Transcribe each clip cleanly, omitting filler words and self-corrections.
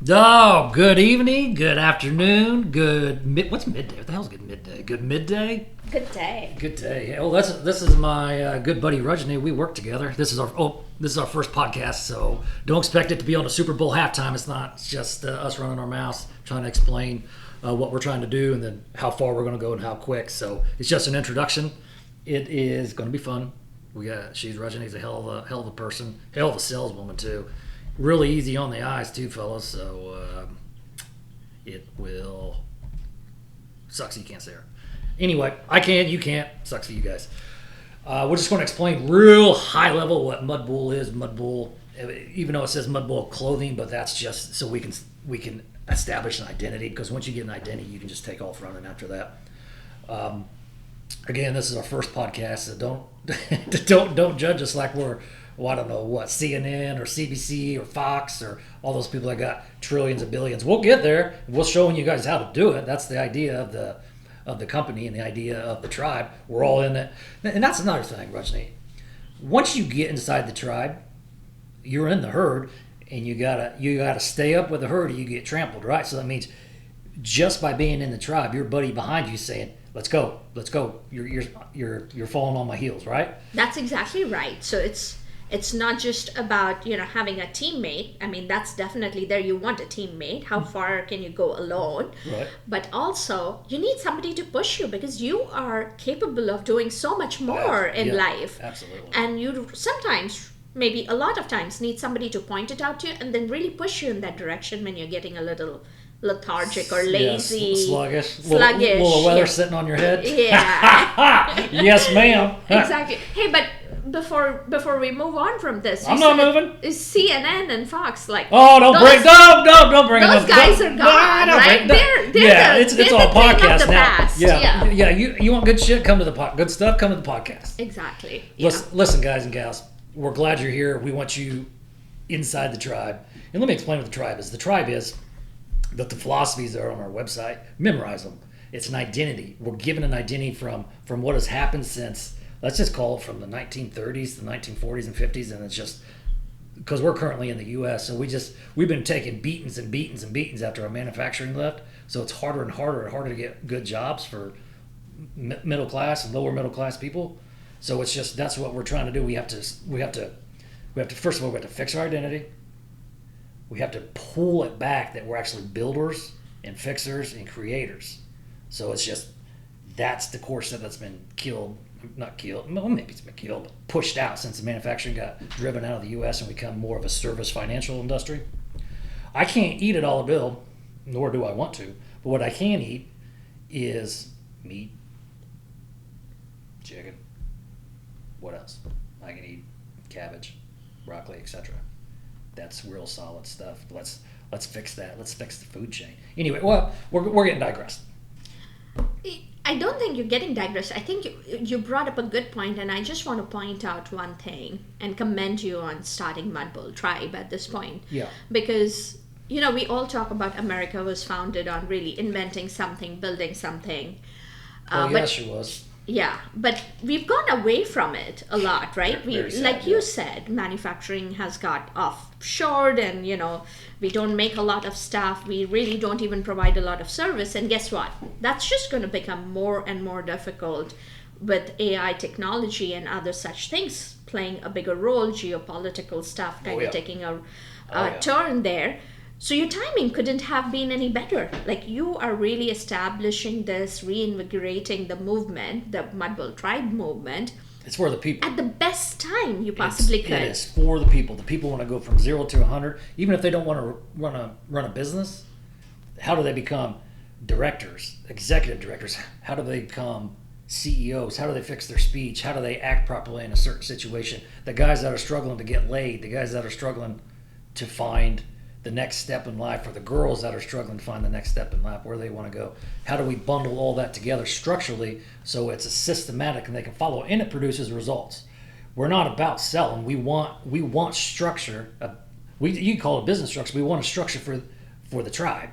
Oh, good evening, good afternoon, what's midday? What the hell's good midday? Good midday? Good day. Good day. Well, this is my good buddy Rajani. We work together. This is our first podcast, so don't expect it to be on a Super Bowl halftime. It's not. It's just us running our mouths trying to explain what we're trying to do and then how far we're going to go and how quick. So it's just an introduction. It is going to be fun. Rajani's a hell of a person, hell of a saleswoman too. Really easy on the eyes too, fellas. So it will sucks you can't say her. Anyway, I can, you can't. Sucks for you guys. We're just going to explain real high level what Mud Bull is. Mud Bull, even though it says Mud Bull clothing, but that's just so we can establish an identity. Because once you get an identity, you can just take off running after that. Again, this is our first podcast, so don't judge us like we're, well, I don't know what, CNN or CBC or Fox or all those people that got trillions of billions. We'll get there. We'll showing you guys how to do it. That's the idea of the company and the idea of the tribe. We're all in it, and that's another thing, Rajni. Once you get inside the tribe, you're in the herd, and you gotta stay up with the herd, or you get trampled, right? So that means just by being in the tribe, your buddy behind you saying, let's go. You're falling on my heels, right? That's exactly right. So it's not just about, having a teammate. I mean, that's definitely there. You want a teammate. How far can you go alone? Right. But also, you need somebody to push you because you are capable of doing so much more in life. Absolutely. And you sometimes, maybe a lot of times, need somebody to point it out to you and then really push you in that direction when you're getting a little lethargic or lazy, sluggish, little weather sitting on your head. Yeah. Yes, ma'am. Exactly. Hey, but before we move on from this, I'm not moving. Is CNN and Fox don't bring them up. Those guys are gone, right? It's all podcast now. Past. Yeah. You want good shit? Come to good stuff. Come to the podcast. Exactly. Listen, guys and gals. We're glad you're here. We want you inside the tribe. And let me explain what the tribe is. The tribe is that the philosophies that are on our website, memorize them. It's an identity. We're given an identity from what has happened since, let's just call it from the 1930s, the 1940s and 50s, and it's just because we're currently in the U.S. and we've been taking beatings and beatings and beatings after our manufacturing left. So it's harder and harder to get good jobs for middle class and lower middle class people. So it's just that's what we're trying to do. We have to first of all we have to fix our identity. We have to pull it back that we're actually builders and fixers and creators. So it's just, that's the core stuff that's been not killed, well, maybe it's been killed, but pushed out since the manufacturing got driven out of the U.S. and become more of a service financial industry. I can't eat it all a bill, nor do I want to, but what I can eat is meat, chicken, what else? I can eat cabbage, broccoli, etc. That's real solid stuff. Let's fix that. Let's fix the food chain. Anyway, well, we're getting digressed. I don't think you're getting digressed. I think you brought up a good point, and I just want to point out one thing and commend you on starting Mud Bull Tribe at this point. Yeah. Because, we all talk about America was founded on really inventing something, building something. Yes, she was. Yeah, but we've gone away from it a lot, right? Very sad, like you said, manufacturing has got offshored and, we don't make a lot of stuff. We really don't even provide a lot of service. And guess what? That's just going to become more and more difficult with AI technology and other such things playing a bigger role, geopolitical stuff kind of taking a turn there. So your timing couldn't have been any better. Like you are really establishing this, reinvigorating the movement, the Mud Bull Tribe movement. It's for the people. At the best time you possibly could. It is for the people. The people want to go from 0 to 100. Even if they don't want to run a business, how do they become directors, executive directors? How do they become CEOs? How do they fix their speech? How do they act properly in a certain situation? The guys that are struggling to get laid, the guys that are struggling to find the next step in life, or the girls that are struggling to find the next step in life, where they want to go. How do we bundle all that together structurally so it's a systematic and they can follow and it produces results? We're not about selling. We want structure. You call it business structure. We want a structure for the tribe.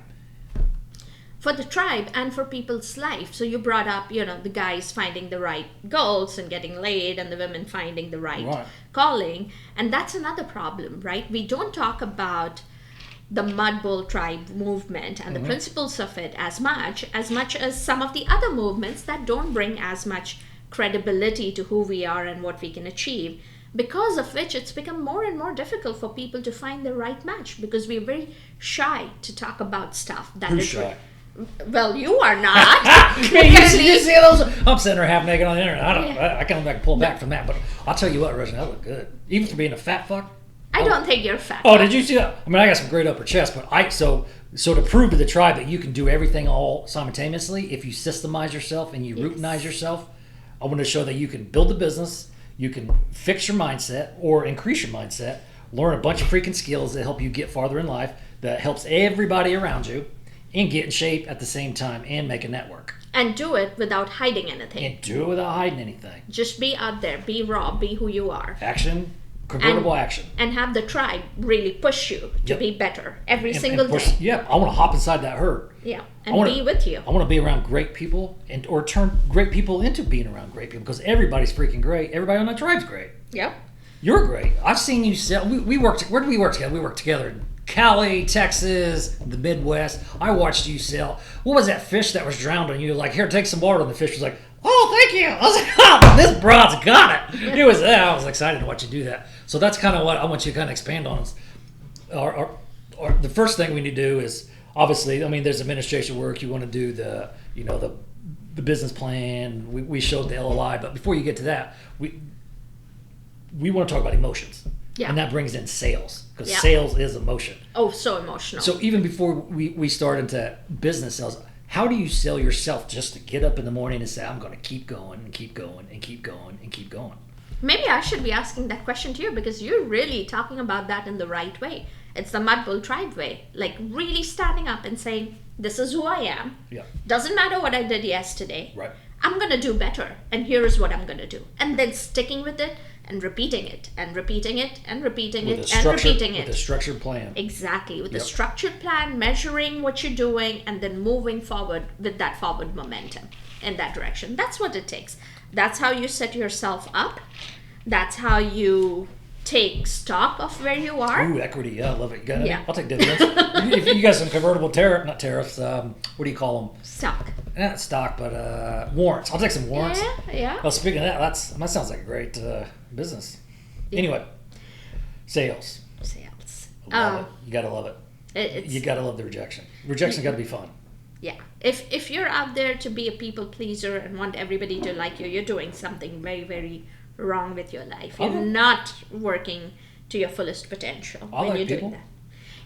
For the tribe and for people's life. So you brought up, the guys finding the right goals and getting laid, and the women finding the right calling. And that's another problem, right? We don't talk about the Mud Bull Tribe movement and the principles of it as much as some of the other movements that don't bring as much credibility to who we are and what we can achieve, because of which it's become more and more difficult for people to find the right match, because we're very shy to talk about stuff that Who's is shy? well, you are not. Hey, you see those? I'm sitting there half naked on the internet. I can't back pull back from that, but I'll tell you what, Regina, I look good. Even for being a fat fuck. I don't think you're fat. Oh, did you see that? I mean, I got some great upper chest, but so to prove to the tribe that you can do everything all simultaneously, if you systemize yourself and you routinize yourself, I want to show that you can build a business, you can fix your mindset or increase your mindset, learn a bunch of freaking skills that help you get farther in life, that helps everybody around you, and get in shape at the same time and make a network. And do it without hiding anything. And do it without hiding anything. Just be out there, be raw, be who you are. Action, convertible action. And have the tribe really push you to be better every single push, day. Yeah, I want to hop inside that herd. Yeah, and be with you. I want to be around great people or turn great people into being around great people, because everybody's freaking great. Everybody on that tribe's great. Yep. You're great. I've seen you sell. We worked. Where did we work together? We worked together in Cali, Texas, the Midwest. I watched you sell. What was that fish that was drowned on you? Like, here, take some water. And the fish was like, oh, thank you. I was like, oh, this broad's got it. It was. I was excited to watch you do that. So that's kind of what I want you to kind of expand on. Or the first thing we need to do is, obviously, I mean, there's administration work. You want to do the business plan. We showed the LOI, but before you get to that, we want to talk about emotions. Yeah. And that brings in sales, because Yeah. sales is emotion. Oh, so emotional. So even before we start into business sales, how do you sell yourself just to get up in the morning and say, I'm going to keep going and keep going and keep going and keep going? Maybe I should be asking that question to you, because you're really talking about that in the right way. It's the Mud Bull Tribe way. Like, really standing up and saying, this is who I am. Yeah. Doesn't matter what I did yesterday. Right. I'm going to do better. And here is what I'm going to do. And then sticking with it and repeating it and repeating it and repeating it and repeating it. With a structured plan. Exactly. With a structured plan, measuring what you're doing, and then moving forward with that forward momentum in that direction. That's what it takes. That's how you set yourself up. That's how you take stock of where you are. Ooh, equity. Yeah, I love it. You got it? Yeah. I'll take dividends. If you got some convertible not tariffs, what do you call them? Stock. Not stock, but warrants. I'll take some warrants. Yeah. Well, speaking of that, that sounds like a great business. Anyway, sales. Sales. Love it. You gotta love it. It's, You gotta love the rejection. Rejection gotta be fun. yeah. If you're out there to be a people pleaser and want everybody to like you, you're doing something very, very wrong with your life. You're not working to your fullest potential I when like you're people. doing that.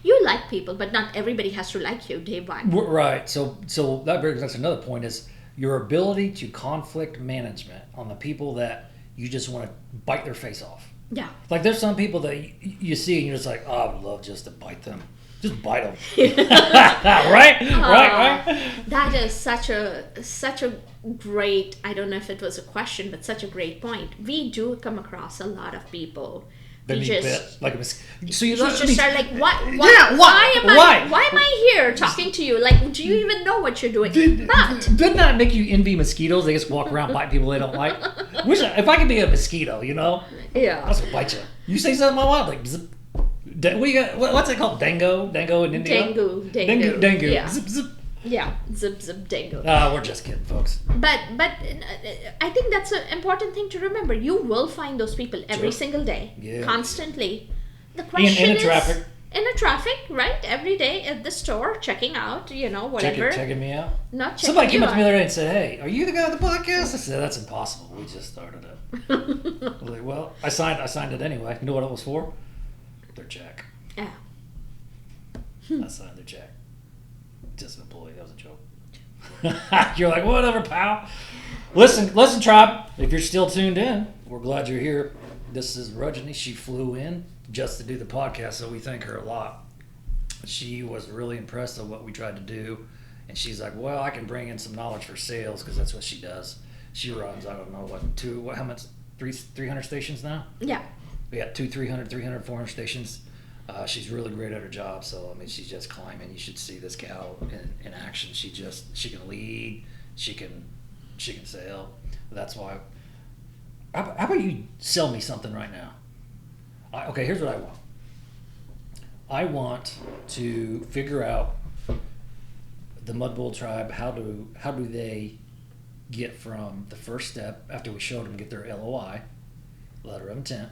You like people, but not everybody has to like you day one. Right. So that brings us to another point: is your ability to conflict management on the people that you just want to bite their face off. Yeah. Like, there's some people that you see and you're just like, oh, I would love just to bite them. Just bite them. Right? Right? That is such a great, I don't know if it was a question, but such a great point. We do come across a lot of people. They We need just bit. Like, so you just start like, why Why? am I here talking to you? Like, do you even know what you're doing? But Doesn't that make you envy mosquitoes? They just walk around biting people they don't like. If I could be a mosquito, I'll yeah, just bite you. You say something I want, like, zip. What do you got? What's it called? Dango in India? Dango. Yeah. Zip, zip. Yeah, zip zip dango. We're just kidding, folks. But I think that's an important thing to remember. You will find those people every Sure. single day, Yeah. constantly. The question In is traffic. in a traffic, right? Every day at the store, checking out, whatever. Checking me out. Not checking Somebody came you up to me the out. other day and said, "Hey, are you the guy on the podcast?" I said, "That's impossible. We just started it." I was like, well, I signed it anyway. You know what it was for? Their check. Yeah. I signed their check. Just an employee. That was a joke. You're like, whatever, pal. Listen, tribe. If you're still tuned in, we're glad you're here. This is Rajani. She flew in just to do the podcast, so we thank her a lot. She was really impressed with what we tried to do, and she's like, well, I can bring in some knowledge for sales, because that's what she does. She runs, I don't know, how much, 300 stations now? Yeah. We got 300, 400 stations. She's really great at her job, so I mean, she's just climbing. You should see this gal in action. She can lead, she can sell. That's why. How about you sell me something right now? Okay, here's what I want. I want to figure out the Mud Bull tribe. How do they get from the first step after we showed them get their LOI, letter of intent,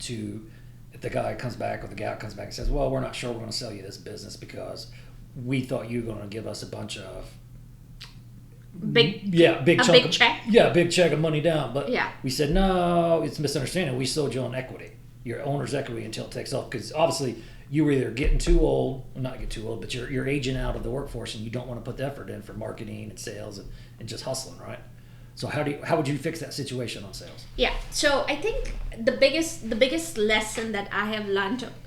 to if the guy comes back or the gal comes back and says, well, we're not sure we're going to sell you this business because we thought you were going to give us a bunch of big check. Yeah, big check of money down. But Yeah. we said, no, it's a misunderstanding. We sold you on equity, your owner's equity until it takes off. Because obviously you were either getting too old, well, not get too old, but you're aging out of the workforce and you don't want to put the effort in for marketing and sales and just hustling, right? So how would you fix that situation on sales? Yeah. So I think the biggest lesson that I have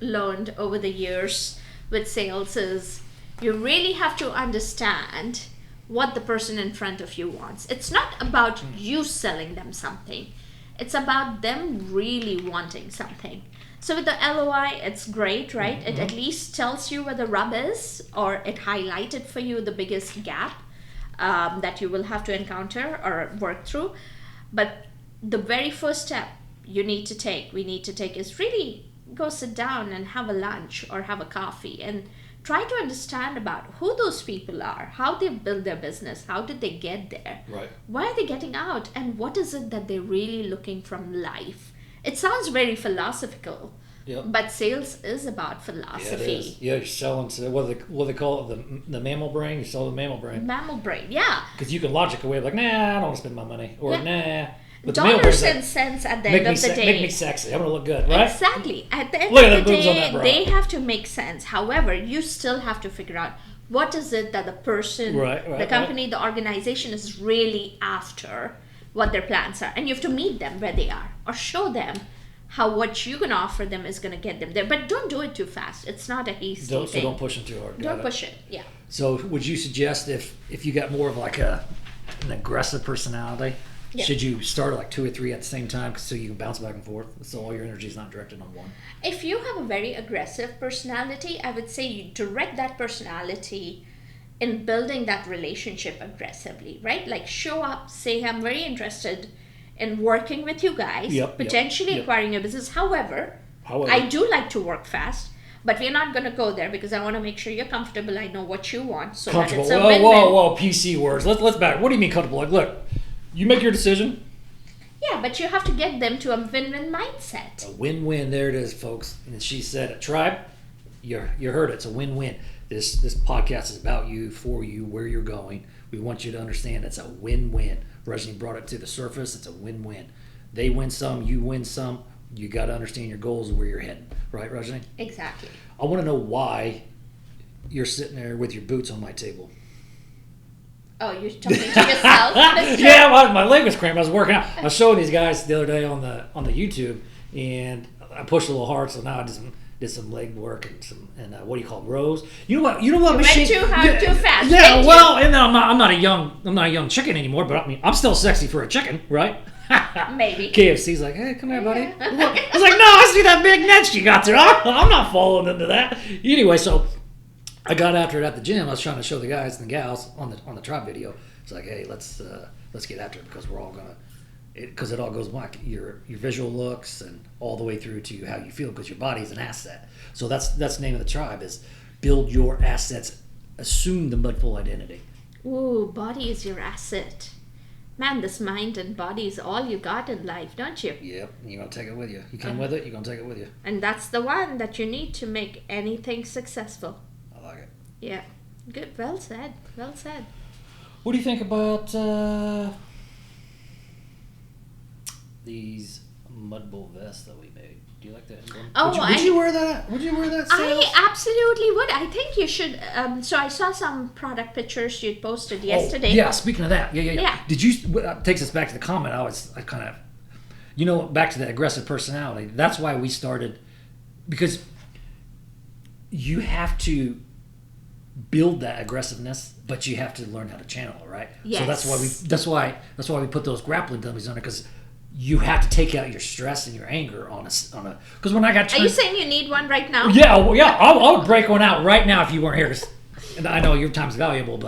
learned over the years with sales is you really have to understand what the person in front of you wants. It's not about you selling them something. It's about them really wanting something. So with the LOI, it's great, right? It at least tells you where the rub is, or it highlighted for you the biggest gap that you will have to encounter or work through. But the very first step we need to take is really go sit down and have a lunch or have a coffee and try to understand about who those people are, how they build their business, how did they get there, Right. why are they getting out, and what is it that they're really looking from life. It sounds very philosophical, Yep. but sales is about Yeah, it philosophy. is. Yeah, you're selling to what do they call it, the mammal brain. You sell the mammal brain Mammal brain, yeah. because you can logic away like, nah, I don't want to spend my money, or Yeah. nah. But the mammal Dollars brain's like, and cents at the make end of the day. make me sexy. I'm gonna look good, right? Exactly. At the end Look at of the the boobs on day, that bra. they have to make sense. However, you still have to figure out what is it that the person, Right, the company, the organization is really after, what their plans are. And you have to meet them where they are or show them how what you're going to offer them is going to get them there. But don't do it too fast. It's not a hasty So thing. don't push them too hard. Got Don't it. push it. Yeah. So would you suggest if you got more of like an aggressive personality, Yeah. should you start at like 2 or 3 at the same time so you can bounce back and forth so all your energy is not directed on one? If you have a very aggressive personality, I would say you direct that personality in building that relationship aggressively, right? Like show up, say, I'm very interested in working with you guys, Yep, potentially yep. acquiring a business. However, However. I do like to work fast, but we're not going to go there because I want to make sure you're comfortable. I know what you want, so that Comfortable. it's a Whoa, win-win. whoa, PC words. Let's back. What do you mean comfortable? Like, look, you make your decision. Yeah, but you have to get them to a win-win mindset. A win-win. There it is, folks. And she said it. Tribe, you heard it. It's a win-win. This podcast is about you, for you, where you're going. We want you to understand it's a win-win. Rajni brought it to the surface. It's a win-win. They win some, you win some. You got to understand your goals and where you're heading. Right, Rajni? Exactly. I want to know why you're sitting there with your boots on my table. Oh, you're talking to yourself, Mr. Yeah, my leg was cramped. I was working out. I was showing these guys the other day on the YouTube, and I pushed a little hard, so now I just did some leg work and what do you call them, rows? You know what? You machine? went too hard, too fast. Yeah, Thank well, and then I'm not a young chicken anymore, but I mean I'm still sexy for a chicken, right? Maybe. KFC's like, hey, come here, buddy. I was like, no, I see that big neck you got there. I'm not falling into that. Anyway, so I got after it at the gym. I was trying to show the guys and the gals on the tribe video. It's like, hey, let's get after it because we're all gonna, because it all goes back your visual looks and all the way through to how you feel because your body is an asset. So that's the name of the tribe is build your assets, assume the Mudful identity. Ooh, body is your asset. Man, this mind and body is all you got in life, don't you? Yep, you're gonna take it with you. You come with it, you're gonna take it with you. And that's the one that you need to make anything successful. I like it. Yeah. Good. Well said. Well said. What do you think about these Mud Bull vests that we made? Do you like that? Oh, would you wear that? Would you wear that? Sales? I absolutely would. I think you should. So I saw some product pictures you posted yesterday. Oh, yeah, speaking of that, yeah. Yeah. Did you? Takes us back to the comment. I kind of, back to that aggressive personality. That's why we started, because you have to build that aggressiveness, but you have to learn how to channel it, right? Yes. So that's why we put those grappling dummies on it, because you have to take out your stress and your anger on a because when I got Are you saying you need one right now? yeah, I would break one out right now if you weren't here. 'Cause, and I know your time's valuable,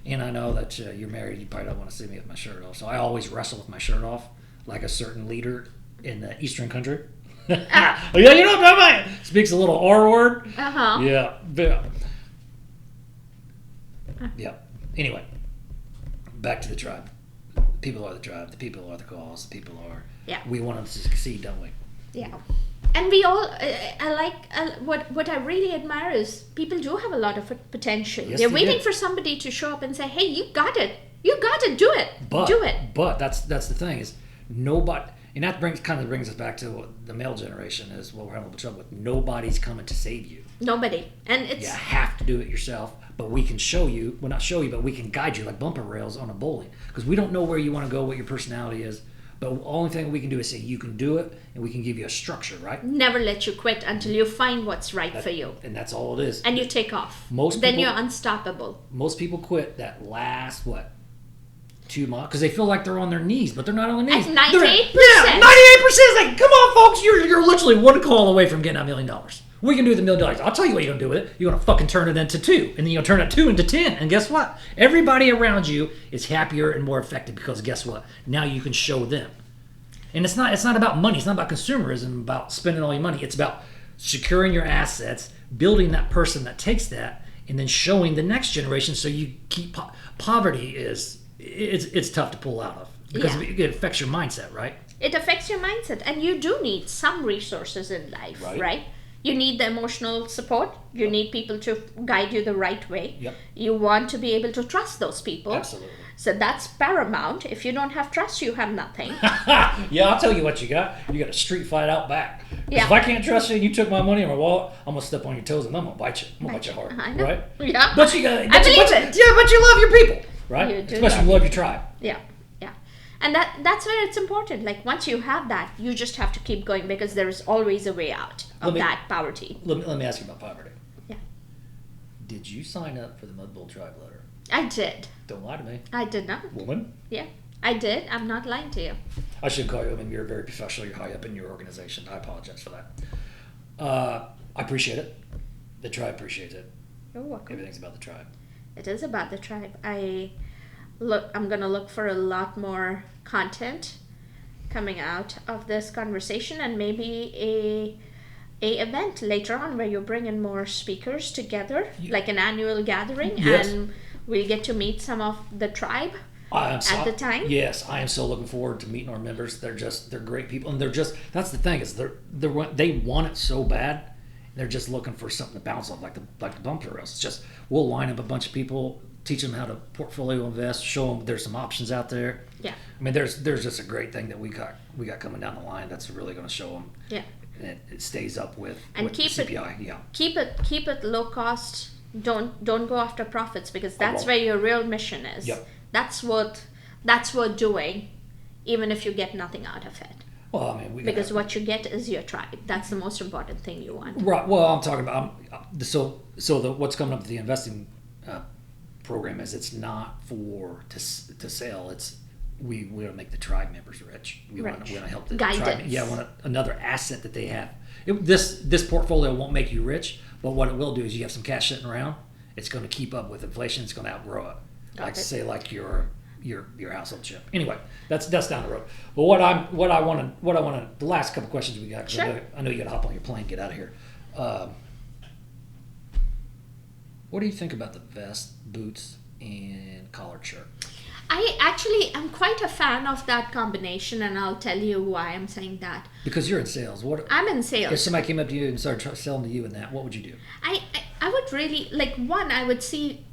and I know that you're married. You probably don't want to see me with my shirt off. So I always wrestle with my shirt off, like a certain leader in the Eastern country. Yeah, you know what I'm talking about? Speaks a little R word. Uh-huh. Yeah. Yeah. Anyway, back to the tribe. People are the tribe. The people are the cause. The people are. Yeah. We want them to succeed, don't we? Yeah. And we all, I like, what I really admire is people do have a lot of potential. Yes, They're they waiting do. for somebody to show up and say, hey, you got it. You got it. Do it. Do it. But that's the thing is nobody, and that kind of brings us back to what the male generation is what we're having a little trouble with. Nobody's coming to save you. Nobody. And it's... You have to do it yourself. But we can show you, well, not show you, but we can guide you like bumper rails on a bowling. Because we don't know where you want to go, what your personality is. But the only thing we can do is say you can do it, and we can give you a structure, right? Never let you quit until you find what's right for you. And that's all it is. And you take off. Most then people- you're unstoppable. Most people quit that last, 2 months? Because they feel like they're on their knees, but they're not on their knees. At 98%. Yeah, 98% is like, come on, folks, you're literally one call away from getting $1 million. What are you going to do with $1 million? I'll tell you what you're going to do with it. You're going to fucking turn it into 2. And then you'll turn that 2 into 10. And guess what? Everybody around you is happier and more effective because guess what? Now you can show them. And it's not about money. It's not about consumerism, about spending all your money. It's about securing your assets, building that person that takes that, and then showing the next generation so you keep... Poverty it's tough to pull out of because it affects your mindset, right? It affects your mindset. And you do need some resources in life, right? You need the emotional support. You need people to guide you the right way. Yep. You want to be able to trust those people. Absolutely. So that's paramount. If you don't have trust, you have nothing. Yeah, I'll tell you what you got. You got a street fight out back. 'Cause Yeah. If I can't trust you and you took my money in my wallet, I'm going to step on your toes and I'm going to bite you. I'm going to bite you hard. I know. Right? Yeah. But you got I believe it. Yeah, but you love your people. Right? You do Especially love you love your tribe. Yeah. And that's where it's important. Like once you have that, you just have to keep going because there is always a way out of that poverty. Let me ask you about poverty. Yeah. Did you sign up for the Mud Bull Tribe letter? I did. Don't lie to me. I did not. Woman? Yeah. I did. I'm not lying to you. I should call you. I mean, you're very professional. You're high up in your organization. I apologize for that. I appreciate it. The tribe appreciates it. You're welcome. Everything's about the tribe. It is about the tribe. I'm gonna look for a lot more content coming out of this conversation, and maybe a event later on where you bring in more speakers together, like an annual gathering, Yes. and we'll get to meet some of the tribe At the time. Yes, I am so looking forward to meeting our members. They're great people, and that's the thing is they want it so bad. They're just looking for something to bounce off, like the bumper rails. It's just we'll line up a bunch of people, teach them how to portfolio invest, show them there's some options out there. Yeah. I mean, there's just a great thing that we got coming down the line that's really going to show them. Yeah. And it stays up with keep CPI. Keep it low cost. Don't go after profits because that's won't. where your real mission is. Yep. That's worth doing, even if you get nothing out of it. Well, I mean, Because what you get is your tribe. That's the most important thing you want. Right. Well, I'm talking about what's coming up with the investing program is it's not to sell. It's we want to make the tribe members rich. We want to help the tribe. Guidance. Yeah, want another asset that they have. This portfolio won't make you rich, but what it will do is you have some cash sitting around. It's going to keep up with inflation. It's going to outgrow it. Like your household chip. Anyway, that's down the road. But what I want the last couple questions we got. 'Cause Sure. I know you got to hop on your plane, get out of here. What do you think about the vest, boots, and collared shirt? I'm quite a fan of that combination, and I'll tell you why I'm saying that. Because you're in sales. I'm in If sales. somebody came up to you and started selling to you in that, what would you do? I would really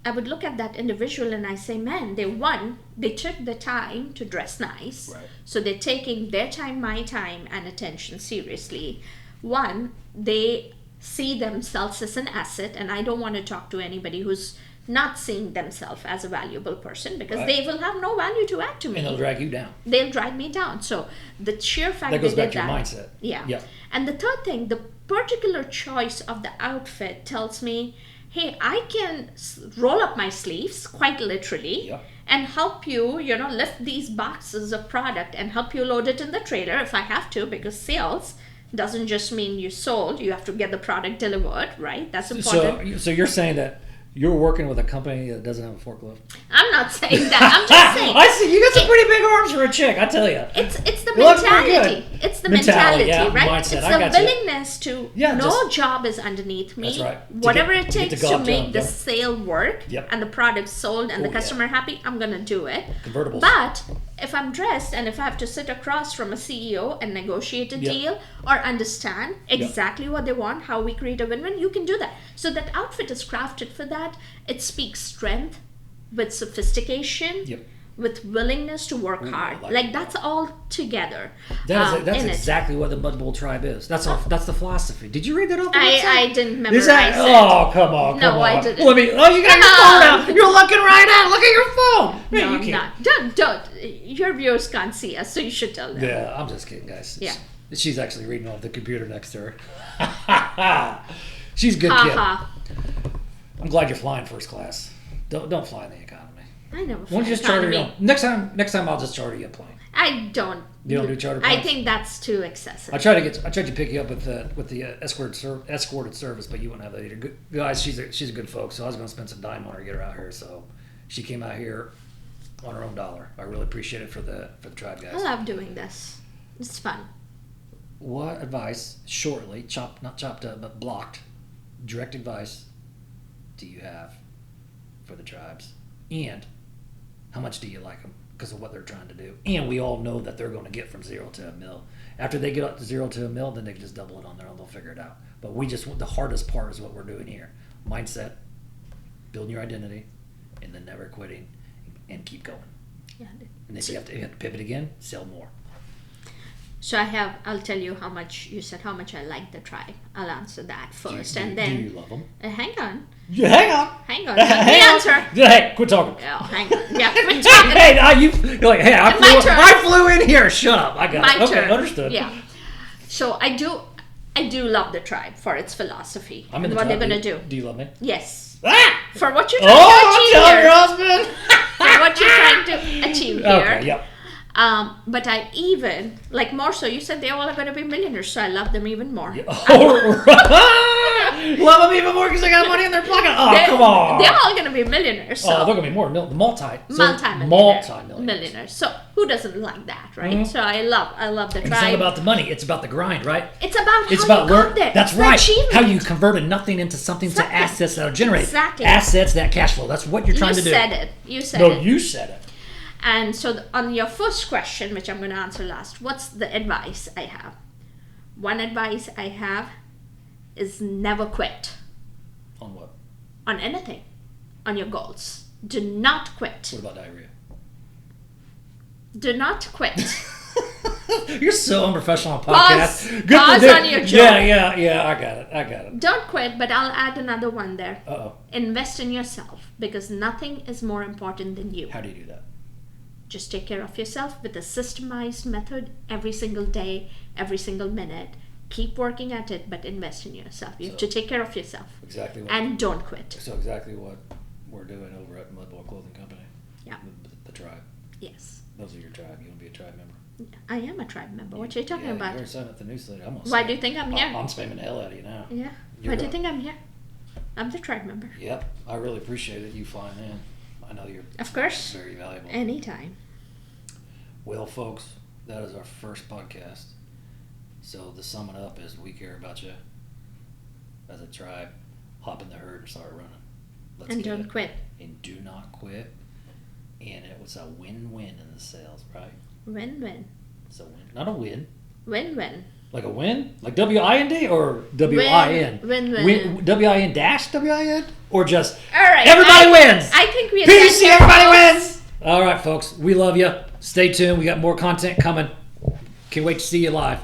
I would look at that individual and I say, man, they took the time to dress nice. Right. So they're taking their time, my time, and attention seriously. One, they see themselves as an asset, and I don't want to talk to anybody who's not seeing themselves as a valuable person because Right. they will have no value to add to me. And they'll drag you down. They'll drag me down. So the sheer fact That goes they back did to your that, mindset. Yeah. Yeah. And the third thing, the particular choice of the outfit tells me, hey, I can roll up my sleeves quite literally Yeah. and help you, lift these boxes of product and help you load it in the trailer if I have to, because sales doesn't just mean you sold. You have to get the product delivered, right? That's important. So you're saying that you're working with a company that doesn't have a forklift? I'm not saying that. I'm just saying. I see. You got some pretty big arms for a chick, I tell you. It's the You look pretty mentality. good. it's the Mentality, mentality, yeah, right? mindset. It's I the got you. willingness to Yeah, no just- job is underneath me. That's right. Whatever To it get the takes to job make done, the yep. sale work Yep. and the product sold and Oh, the yeah. customer happy, I'm gonna do it. Convertibles. But if I'm dressed and if I have to sit across from a CEO and negotiate a Yep. deal or understand exactly what they want, how we create a win-win, you can do that. So that outfit is crafted for that. It speaks strength with sophistication. Yep. With willingness to work Ooh, hard, I like like that. that's all together. That's in it. exactly what the Mud Bowl tribe is. That's the philosophy. Did you read that off the website? I didn't memorize Is that? it. Oh, come on, No, come on. I didn't. Let me. Oh, you got your phone out. You're looking right at. Look at your phone. Hey, No, you I'm can't. not. Don't. Your viewers can't see us, so you should tell them. Yeah, I'm just kidding, guys. Yeah. She's actually reading off the computer next to her. She's a good kid. Haha. I'm glad you're flying first class. Don't fly in the economy. I never. Why don't you fly just charter your economy. own? Next time I'll just charter you a plane. I don't. You don't do charter I planes? think that's too excessive. I tried to pick you up with the escorted service, but you wouldn't have that either. Good, guys, she's a good folk, so I was going to spend some dime on her to get her out here. So she came out here on her own dollar. I really appreciate it for the tribe guys. I love doing this. It's fun. What advice, shortly, not chopped up, but blocked, direct advice, do you have for the tribes? And how much do you like them because of what they're trying to do? And we all know that they're going to get from 0 to a mil. After they get up to 0 to a mil, then they can just double it on their own. They'll figure it out. But the hardest part is what we're doing here. Mindset, building your identity, and then never quitting and keep going. Yeah. And if you have to pivot again, sell more. So I'll tell you how much, you said how much I like the tribe. I'll answer that first do, and do then. you love them? Hang on. Yeah, hang on. Hang on. Let me answer. Hey, quit talking. Oh, hang on. Yeah, quit talking. Hey, now you're like, hey, My turn. I flew in here. Shut up. I got My it. Okay, turn. understood. Yeah. So I do love the tribe for its philosophy I'm in and the what tribe. they're gonna do. Do you love me? Yes. Ah! For what you're trying Oh, to tell achieve your here. husband. For what you're trying to achieve here. Okay, yep. But I even like more so. You said they all are going to be millionaires, so I love them even more. Love them even more because they got money in their pocket. Oh, come on. They're all going to be millionaires. So Oh, they're gonna be more multi-millionaires. millionaires. So who doesn't like that, right? Mm-hmm. So I love the It's not tribe. about the money. It's about the grind, right? It's about It's how about you work. got there. That's It's the right. achievement. How you converted nothing into something Exactly. to assets that are generated. Exactly. Assets that cash flow. That's what you're trying to do. You said it. You said No, it. you said it. And so on your first question, which I'm going to answer last, what's the advice I have? One advice I have is never quit On what? on anything, on your goals. Do not quit. What about diarrhea? Do not quit. You're so unprofessional on Pause. podcasts. Pause to do. on your joke. Yeah. I got it. Don't quit, but I'll add another one there. Uh-oh. Invest in yourself because nothing is more important than you. How do you do that? Just take care of yourself with a systemized method every single day, every single minute. Keep working at it, but invest in yourself. You have to take care of yourself. Exactly what. And don't quit. So exactly what we're doing over at Mud Bowl Clothing Company. Yeah. The tribe. Yes. Those are your tribe. You want to be a tribe member? I am a tribe member. What are you talking about? You're signing up the newsletter. I'm gonna Why spam- do you think I'm here? I'm spamming the hell out of you now. Yeah. You're Why do you right. think I'm here? I'm the tribe member. Yep. I really appreciate it. You flying in. I know you're Of course. very valuable. Anytime. Well, folks, that is our first podcast. So the summing up is we care about you as a tribe. Hop in the herd and start running. Let's And get don't it. quit. And do not quit. And it was a win-win in the sales, right? Win-win. It's a win, not a win. Win-win. Like a win, like W-I-N-D or W-I-N? Win-win. W-I-N dash W-I-N, or just All right. everybody wins. I think we PC, addressed everybody our wins. All right, folks, we love you. Stay tuned. We got more content coming. Can't wait to see you live.